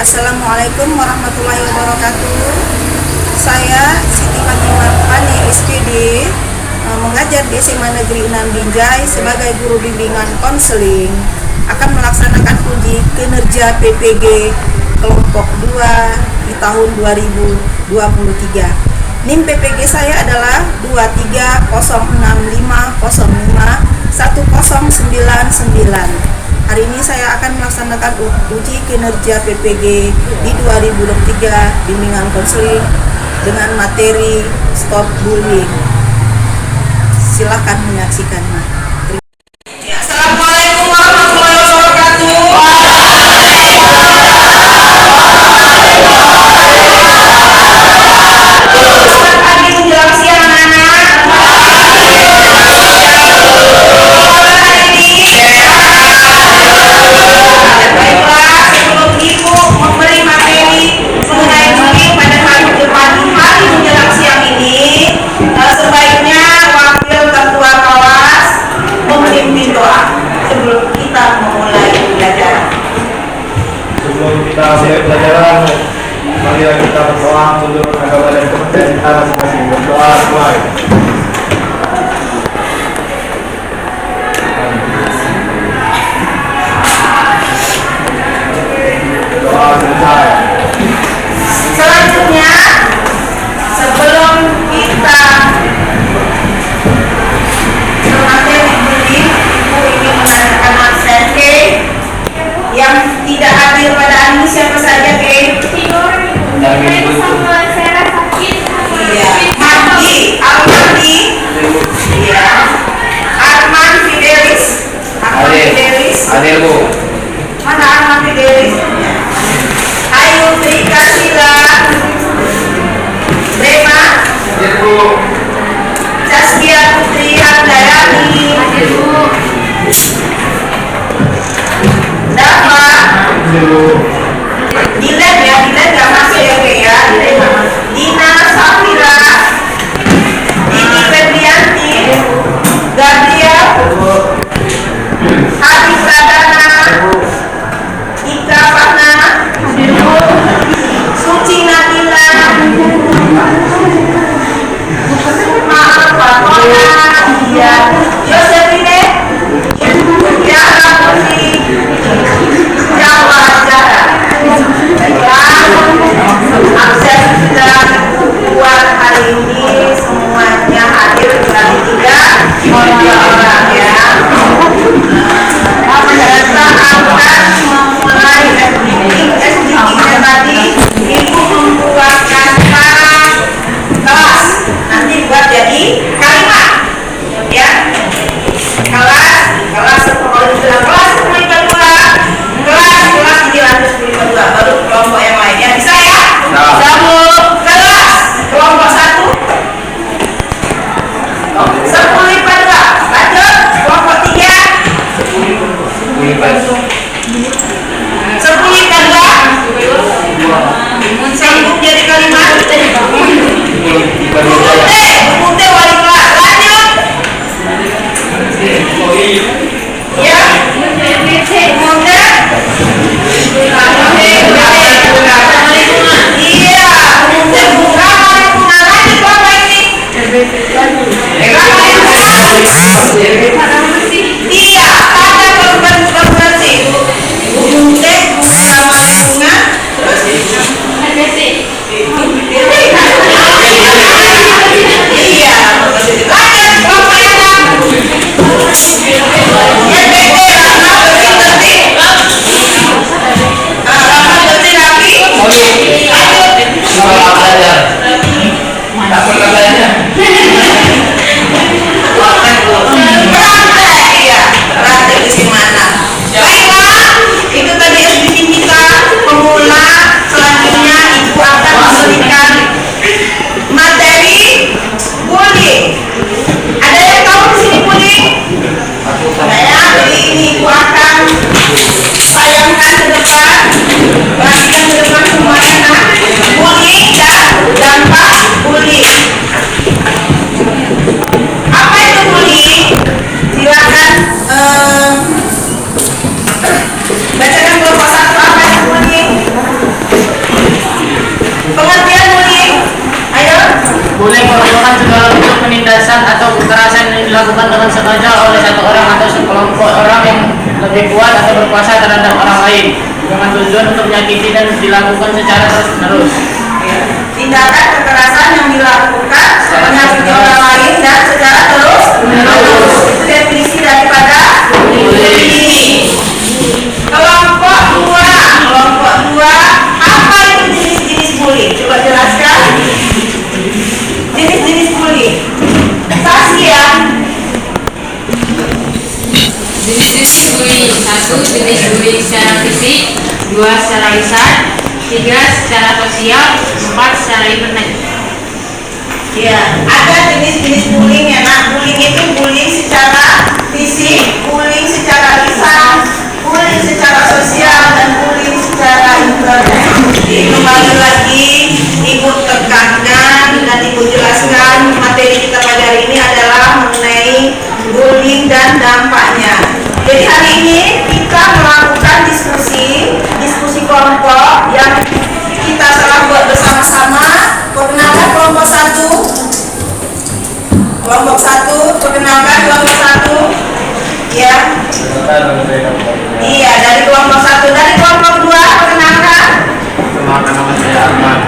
Assalamualaikum warahmatullahi wabarakatuh. Saya Siti Fatimah Pani SPD, mengajar di SMA Negeri 6 Binjai sebagai guru bimbingan konseling, akan melaksanakan uji kinerja PPG kelompok 2 di tahun 2023. NIM PPG saya adalah 23065051099. Hari ini saya akan melaksanakan uji kinerja PPG di 2023 bimbingan konseling dengan materi Stop Bullying. Silahkan menyaksikannya. Assalamualaikum warahmatullahi wabarakatuh. Selamat pagi menjelang siang anak-anak. Baiklah, sebelum ibu memberi materi mengenai bullying pada hari menjelang siang ini, sebaiknya wakil ketua kelas memimpin doa sebelum kita memulai belajar. Sebelum kita mulai pelajaran, mari kita berdoa untuk agama dan kepercayaan kita masing-masing. Berdoa mulai. Doa selesai. Selanjutnya, sebelum kita bermateri bullying, ibu ingin menanyakan absen K yang tidak hadir pada hari ini siapa saja K? Iya, Mandi, Almandi, iya, Arman Fidelis, Hadir Bu. mana Arman Fidelis? Ayu Trika Sila, Brema, Hadir Bu. Zaskia Putri Handayani, Dava, Hadir Bu. Dilan nggak masuk ya Kak ya, Dina Safira, Dini Febrianti, Gabriel, Hadi Pradana, Ika Fahna, Suci Nabila, Maaf Fatona, ya, Josephine, Tiara Putri, Jawa Jara. Baiklah, absen sudah buat hari ini semuanya hadir kali 3 orang ya. Saat akan memulai SDG-nya tadi, ibu membuat kata kelas, nanti buat jadi kalimat ya. Kelas seperti bilang kelas 10 kelas ini lanjut 10 baru kelompok yang lainnya bisa ya. Sambung kelas kelompok 1 10 lanjut kelompok 3 sambung jadi kalimat Bumute wali kelas lanjut ya Bumute iya Bumute buka lingkungan lanjut apa ini iya ada korban bersih Bumute buka lingkungan terus iya lanjut kelompok yang itu tadi SDG kita pemula. Selanjutnya ibu akan memberikan materi bullying. Ada yang tahu di sini bullying? Saya jadi ini ibu akan sayangkan ke depan, bagikan ke depan semuanya bullying dan dampak bullying. Apa itu bullying? Silakan bacakan kelompok 1 apa itu bullying. berbuat atau berkuasa terhadap orang lain dengan tujuan untuk menyakiti dan dilakukan secara terus-menerus. Tindakan kekerasan yang dilakukan menyakiti orang lain dan secara terus-menerus. Itu definisi daripada bullying. Kelompok dua, apa itu jenis-jenis bullying? Coba jelaskan. Jenis-jenis bullying. Saskia. Jenis bullying: 1. Jenis bullying secara fisik, 2. secara lisan, 3. secara sosial, 4. secara internet. Ya, ada jenis-jenis bullying ya. Nah, bullying itu bullying secara fisik, bullying secara lisan, bullying secara sosial, dan bullying secara internet. Jadi kembali lagi Ibu tekankan dan Ibu jelaskan materi kita pada hari ini adalah mengenai bullying dan dampaknya. Jadi hari ini kita melakukan diskusi kelompok yang kita telah buat bersama-sama. Perkenalkan kelompok 1. Kelompok 1, perkenalkan kelompok 1. Ya. Iya, dari kelompok 1. Dari kelompok 2, perkenalkan. Perkenalkan, nama saya Arman.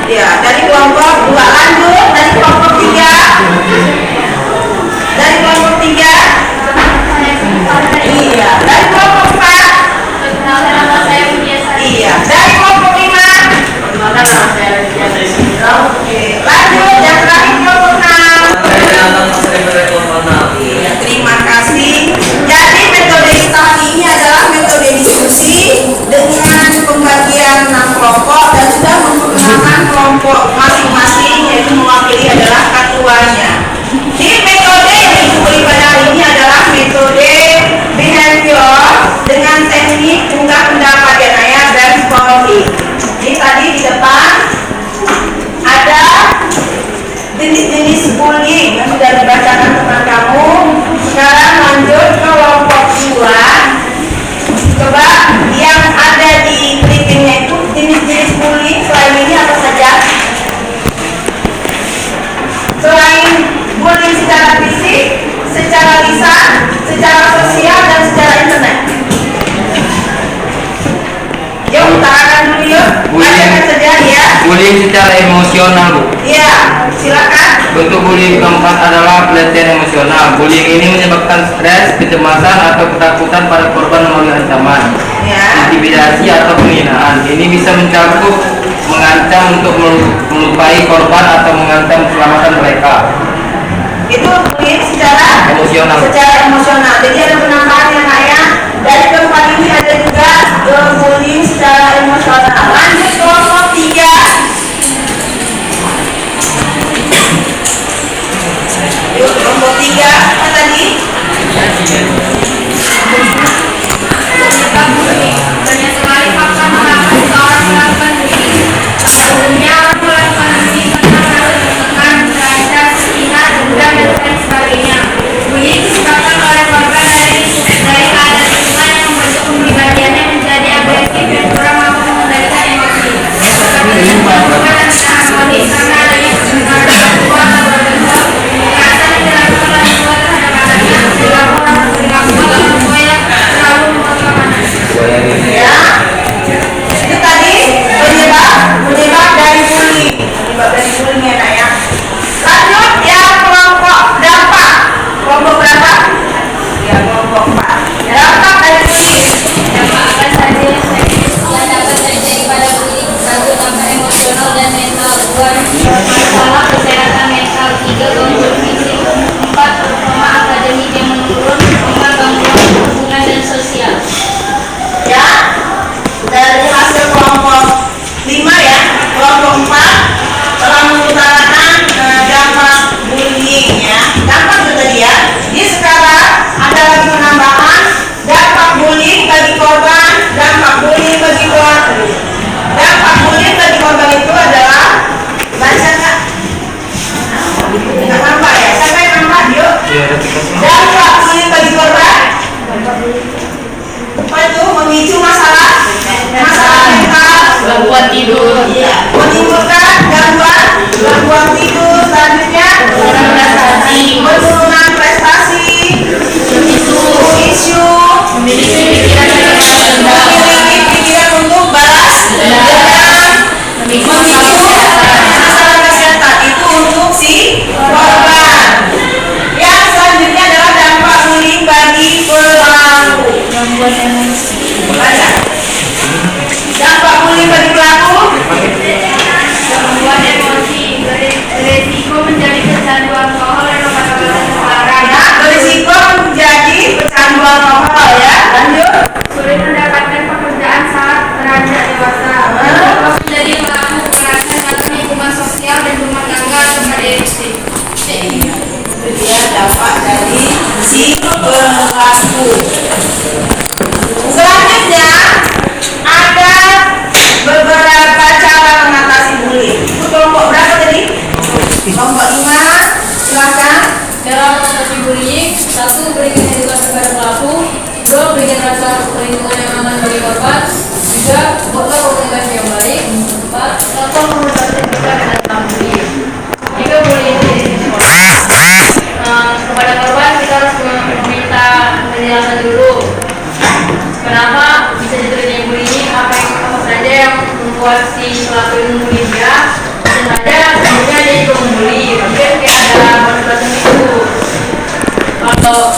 Ya, dari kelompok 2. Lanjut, dari kelompok 3. Dari kelompok 3. Iya, dari kelompok 4. Iya, dari kelompok 5. Oke, lanjut yang terakhir kelompok 6. Iya, terima kasih. Jadi metode kita hari ini adalah metode diskusi dengan pembagian 6 kelompok dan sudah memperkenalkan kelompok masing-masing, yaitu mewakili adalah ketuanya. Di metode yang diberi pada hari ini adalah metode behavior dengan teknik unggah pendapat dan ayat dan polling. Jadi tadi di depan ada jenis-jenis bullying yang sudah dibacakan teman kamu. Sekarang lanjut ke kelompok 2. Coba yang ada di clippingnya itu jenis-jenis bullying selain ini apa saja? Selain bullying secara fisik, secara lisan, secara sosial, dan secara internet. Yuk, utarakan dulu yuk. Bacakan saja ya. Bullying secara emosional, Bu. Iya, silakan. Bentuk bullying keempat adalah pelecehan emosional. Bullying ini menyebabkan stres, kecemasan, atau ketakutan pada korban melalui ancaman, Ya. intimidasi, atau penghinaan. Ini bisa mencakup mengancam untuk melukai korban atau mengancam keselamatan mereka. Itu bullying secara Emosional. Jadi ada penambahan ya Kak ya. Dari keempat ini ada juga bullying secara emosional. Lanjut kelompok 3. Yuk kelompok 3 apa tadi? Banyak sekali fakta mengapa seseorang melakukan bullying. Sebelumnya orang melakukan bullying karena harus ditekan, terancam, terhina, dendam, dan lain sebagainya. Bullying disebabkan oleh korban dari keadaan lingkungan yang membentuk kepribadiannya menjadi agresif dan kurang mampu mengendalikan emosi. Seperti hubungan antara harmonis karena adanya pertentangan waktu atau berbentuk kekerasan yang dilakukan oleh dua terhadap anaknya, perilaku korban. 3. Buatlah komunikasi yang baik. 4. Lakukan komunikasi yang bisa dengan tentang bully. Jika bully itu di sekolah, kepada korban kita harus meminta penjelasan dulu. Kenapa bisa terjadi bully ini? Apa saja yang membuat si pelaku ini membuli dia? Dan ada kemudian dia juga membuli. Mungkin kayak ada batasan itu. Kalau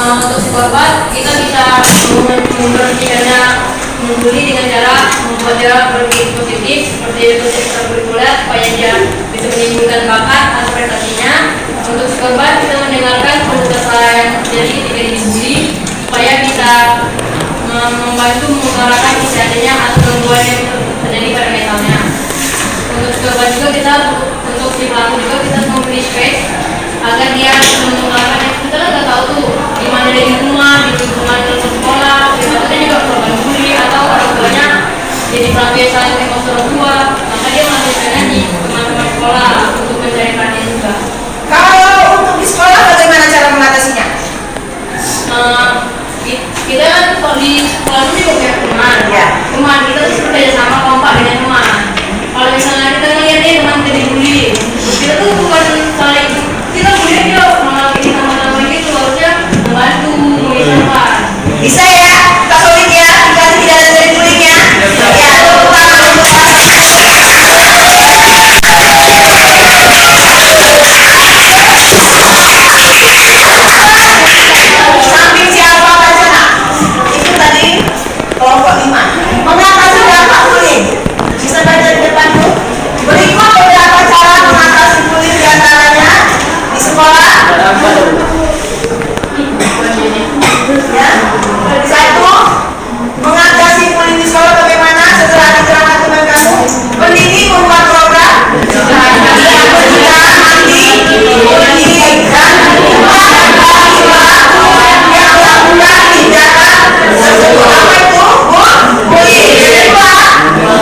untuk si korban kita bisa memberhentikannya membuli dengan cara membuat dia berpikir positif seperti itu ekstrakurikuler supaya dia bisa menimbulkan bakat atau prestasinya. Untuk si korban kita mendengarkan keluh yang terjadi ketika dibully supaya bisa membantu mengutarakan isi hatinya atau gangguan yang terjadi pada mentalnya. Untuk si korban juga kita untuk si pelaku juga kita memberi space agar dia mengutarakan yang kita nggak tahu tuh di mana dia di rumah, di lingkungan sekolah, di mana dia juga korban bully atau orang tuanya jadi pelampiasan emosi orang tua, maka dia melampiaskannya di teman-teman sekolah untuk mencari perhatian juga. Kalau untuk di sekolah bagaimana cara mengatasinya? Kita kan kalau di sekolah itu juga punya teman, Ya. teman kita tuh bekerja sama kompak dengan teman. Kalau misalnya kita ngeliat dia teman kita dibully, kita tuh bukan saling kita bully dia malah kita sama-sama gitu, harusnya membantu mengisahkan. Bisa ya, Kak Solid ya, jika tidak ada dari bullyingnya. Ya, tepuk tangan untuk Kak Samping siapa Kak Jana? Itu tadi kelompok 5. Mengatasi dampak bullying. Bisa baca di depan tuh. Berikut beberapa cara mengatasi bullying diantaranya di sekolah. Ya. 1. Mengatasi bullying di sekolah bagaimana? Setelah dicerahkan teman kamu, pendidik membuat program yang berjalan anti bullying dan yang melakukan tindakan tersebut. Apa itu? Bullying. Yang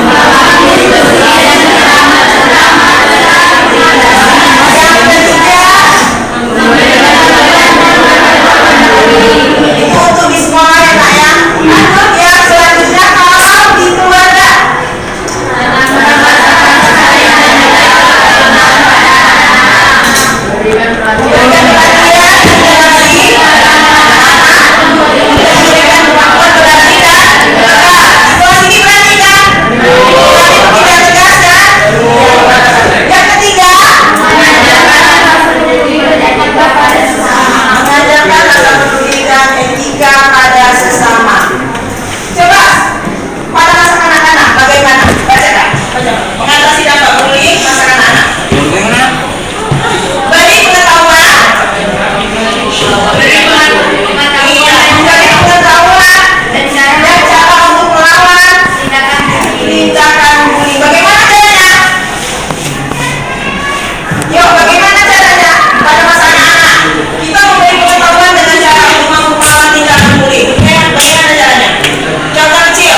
ketiga, itu untuk di sekolah ya Kak ya. Lanjut ya, selanjutnya kalau di keluarga. Berikan perhatian, interaksi, memberikan kemampuan berarti kan? Di kelas ini berarti kan? Tidak tegas kan? Yang ketiga, mengajarkan rasa peduli dan etika pada sesama. Coba pada masa anak-anak bagaimana? Baca Kak. Mengatasi dampak bullying masa anak-anak. Beri pengetahuan. Iya, mencari pengetahuan dan cara untuk melawan tindakan bullying. Bagaimana caranya? Yuk, bagaimana caranya pada masa anak-anak? Kita memberi pengetahuan dengan cara untuk mampu melawan tindakan bullying. Bagaimana caranya? Contoh kecil.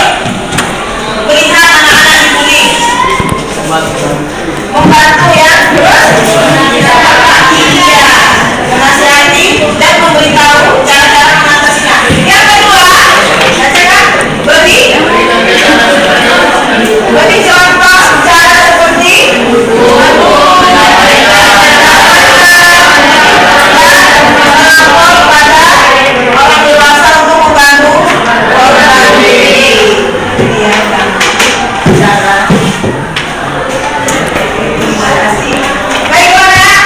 Melihat anak-anak dibully. Membantu ya. Terus? Iya. Menasihati dan memberitahu cara-cara mengatasinya. Yang kedua, bacakan. Beri contoh cara seperti pada orang dewasa untuk membantu korban bullying. Iya kan? Cara. Terima kasih. Baiklah Kak.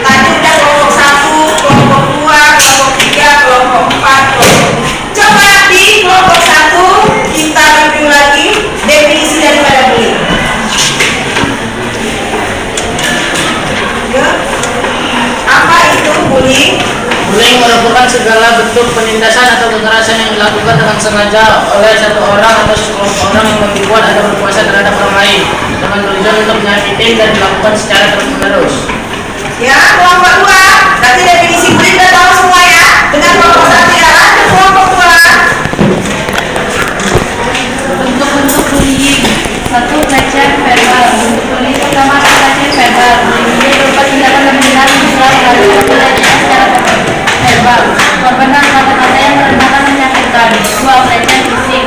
Tadi udah kelompok 1, kelompok 2, kelompok 3, kelompok 4, coba di kelompok 1 kita review lagi definisi daripada bullying. Ya. Apa itu bullying? Bullying merupakan segala bentuk penindasan atau kekerasan yang dilakukan dengan sengaja oleh satu orang atau sekelompok orang yang membuat atau berkuasa terhadap orang lain dengan tujuan untuk menyakiti dan dilakukan secara terus-menerus. Ya, kelompok 2. Berarti definisi bullying udah tahu semua ya. Dengan kelompok 1 ya. Lanjut kelompok 2. Bentuk-bentuk bullying. 1. Pelecehan verbal. Bentuk bullying pertama pelecehan verbal. Ini berupa tindakan menghina, menyerang, atau pelecehan secara verbal. Korban kata-kata yang merendahkan, menyakitkan. 2. Pelecehan fisik.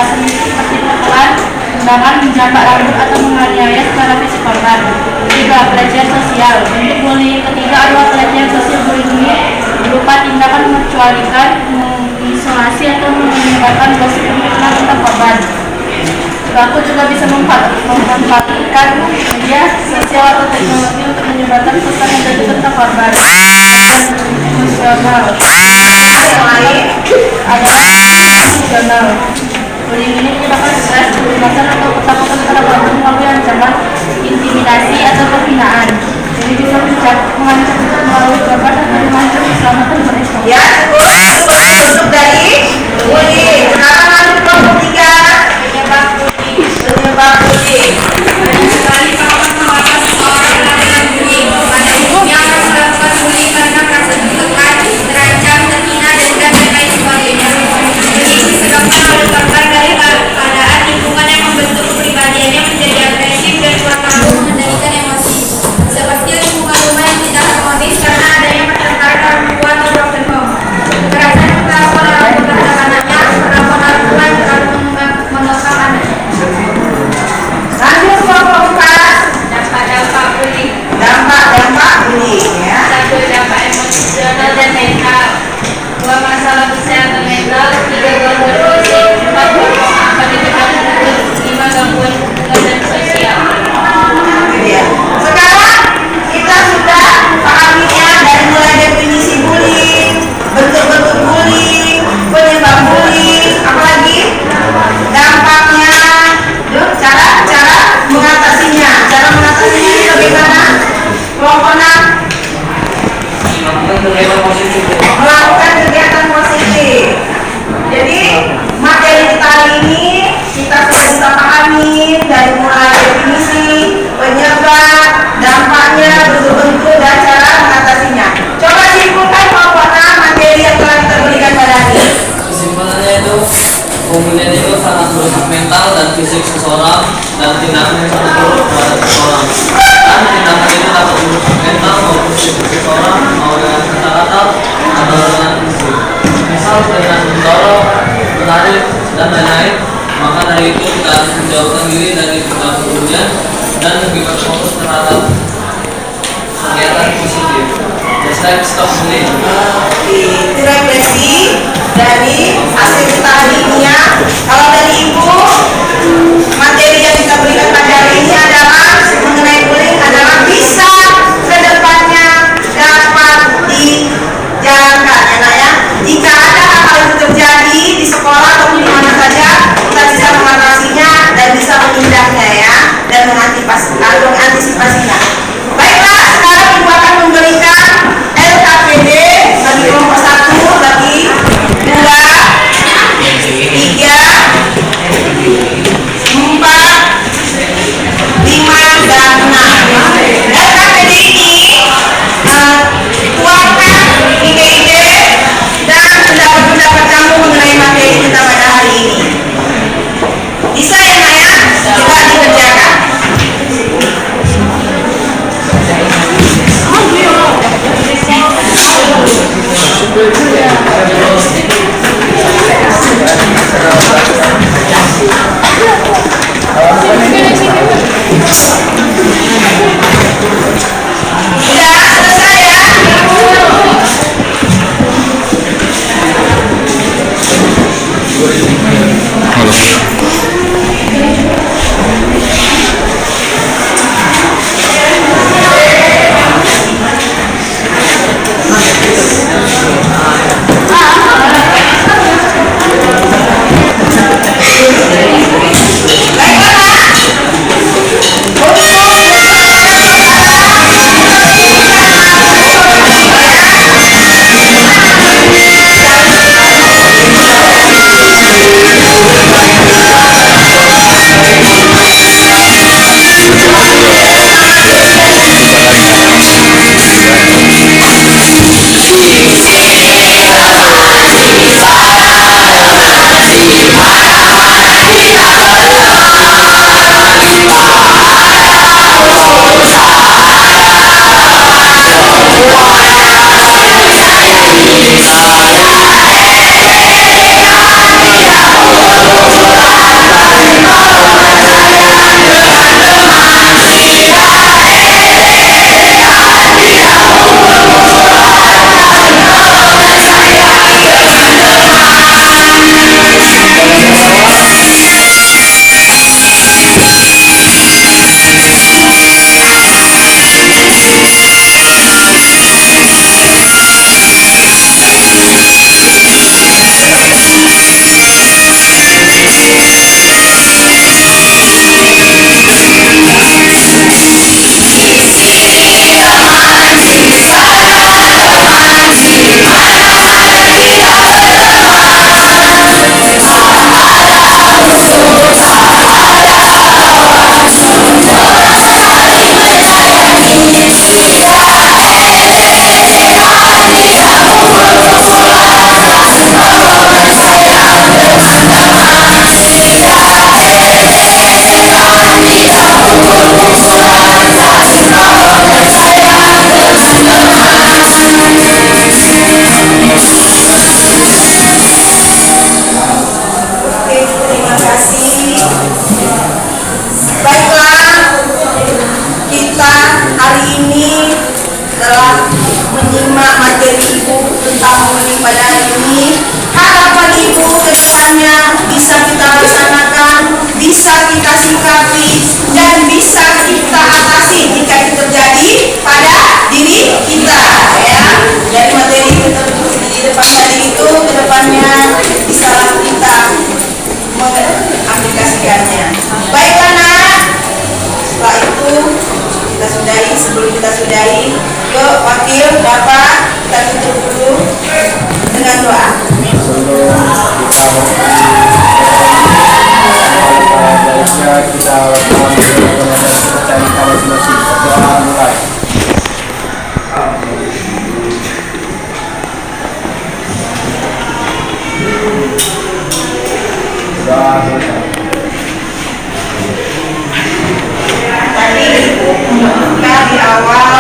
kekerasan seperti pukulan, tendangan, menjambak rambut atau menganiaya secara fisik korban. 3. Pelecehan sosial. Bentuk bullying ketiga adalah pelecehan sosial bullying berupa tindakan mengecualikan, mengisolasi atau menyebarkan gosip pembunuhan tentang korban. Pelaku juga bisa memanfaatkan media sosial atau teknologi untuk menyebarkan pesan negatif tentang korban. Emosional. Yang lain, Adalah emosional. Bullying ini menyebabkan stres, kecemasan atau ketakutan terhadap korban melalui ancaman, intimidasi atau penghinaan. Ini bisa mengancam melalui korban atau mengancam keselamatan mereka. ya cukup. Itu bentuk dari bullying. Sekarang lanjut kelompok 3. Penyebab bullying. Banyak sekali fakta-fakta seseorang melakukan bullying. Pada umumnya orang melakukan bullying karena merasa ditekan, terancam, terhina, dan lain sebagainya. Bullying disebabkan oleh korban dari keadaan lingkungan yang membentuk kepribadiannya menjadi agresif dan kurang mampu mengendalikan emosi. Seperti lingkungan rumah yang tidak harmonis karena adanya pertengkaran orang tua atau broken home. Kekerasan yang dilakukan orang tua terhadap anaknya, perlakuan orang tua yang terlalu mengekang anak. Lanjut kelompok 4. Dampak-dampak bullying. Dampak-dampak bullying ya. 1. Dampak emosional dan mental. 2. Masalah kesehatan mental. 3. Gangguan fisik. 4. Gangguan akademik dan umum. 5. Gangguan hubungan dan sosial. Gitu ya. Sekarang kita sudah pahaminya dari mulai definisi bullying, bentuk-bentuk bullying, penyebab bullying, apalagi dampaknya, yuk, cara mengatasinya. Cara mengatasinya ini bagaimana? Kelompok 6 melakukan kegiatan positif. Jadi materi kita hari ini kita sudah bisa pahami dari mulai definisi, penyebab, dampaknya, bentuk-bentuk dan cara mengatasinya. Coba simpulkan kelompok 6 materi yang telah kita berikan pada hari ini. Kesimpulannya itu pembulian itu sangat merusak mental dan fisik seseorang dan tindakan yang sangat buruk terhadap seseorang. Dan tindakan itu dapat merusak mental maupun fisik seseorang mau dengan kata-kata atau dengan fisik. Misal dengan mendorong, menarik dan lain-lain. Maka dari itu kita harus menjauhkan diri dari tindakan pembulian dan lebih berfokus terhadap kegiatan positif. Hashtag stop bullying. Itu refleksi dari hasil kita hari ini ya. Kalau dari ibu, materi yang kita berikan pada hari ini adalah mengenai bullying adalah bisa kedepannya dapat dijalankan ya nak ya. Jika ada hal-hal itu terjadi di sekolah atau di mana saja, kita bisa mengatasinya dan bisa menghindarinya ya, dan mengantisipasinya. Baiklah, sekarang ibu akan memberikan LKPD bagi kelompok 1, bagi 2, kita sudahi. Yuk wakil Bapak, kita tutup dulu dengan doa. Kita cari kalau masing-masing berdoa mulai. Doa selesai. Tadi Ibu membuka di awal